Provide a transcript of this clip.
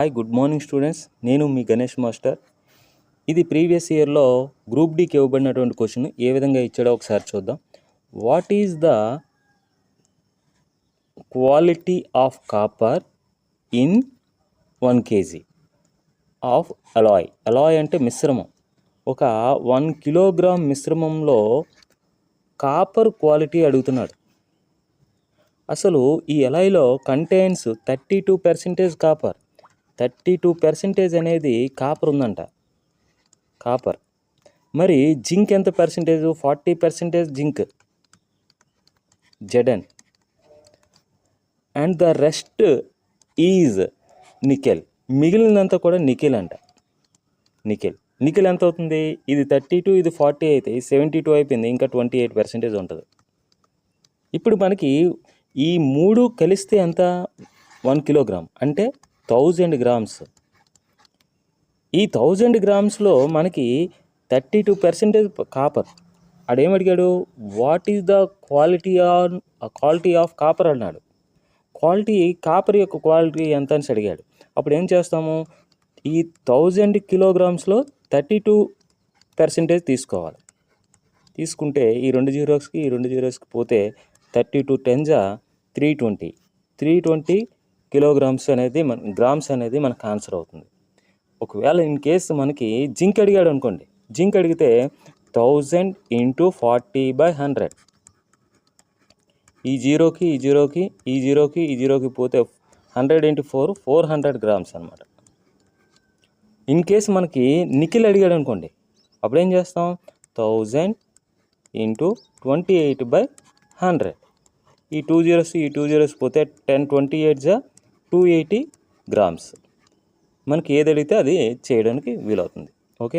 Hi good morning students, నేను మీ Ganesh master. ఇది previous ఇయర్లో గ్రూప్ డీకి ఇవ్వబడినటువంటి క్వశ్చన్ ఏ విధంగా ఇచ్చాడో ఒకసారి చూద్దాం. What is the quality of copper in 1 kg of Alai? Alai అంటే మిశ్రమం. ఒక 1 కిలోగ్రామ్ మిశ్రమంలో కాపర్ క్వాలిటీ అడుగుతున్నాడు. అసలు ఈ అలాయ్లో కంటైన్స్ 32% కాపర్. 32% అనేది కాపర్ ఉందంట, కాపర్. మరి జింక్ ఎంత percentage? 40% zinc, Z N. And the rest is nickel. మిగిలినంతా కూడా నికెల్ అంట. నికెల్ ఎంత అవుతుంది? ఇది 32, ఇది 40 అయితే 72 అయిపోయింది, ఇంకా 28% ఉంటుంది. ఇప్పుడు మనకి ఈ 3 కలిస్తే ఎంత? 1 కిలోగ్రామ్ అంటే 1000 grams. ఈ 1000 grams మనకి 32% కాపర్. అడేమడిగాడు? What is the quality of copper అన్నాడు. కాపర్ యొక్క క్వాలిటీ ఎంత అని అడిగాడు. అప్పుడు ఏం చేస్తాము? ఈ 1000 kilograms 32% తీసుకోవాలి. తీసుకుంటే ఈ 2 zeros పోతే 32 10s 320 kilograms అనేది గ్రామ్స్ అనేది మనకు ఆన్సర్ అవుతుంది. ఒకవేళ ఇన్ కేసు మనకి జింక్ అడిగాడు అనుకోండి, జింక్ అడిగితే 1000 × 40/100. ఈ జీరోకి పోతే 100 × 4 400 grams అనమాట. ఇన్ కేసు మనకి నికెల్ అడిగాడు అనుకోండి, అప్పుడు ఏం చేస్తాం? 1000 × 28/100. ఈ 2 zeros పోతే 10 28s 280 grams. మనకి ఏది అడిగితే అది చేయడానికి వీలవుతుంది. ఓకే.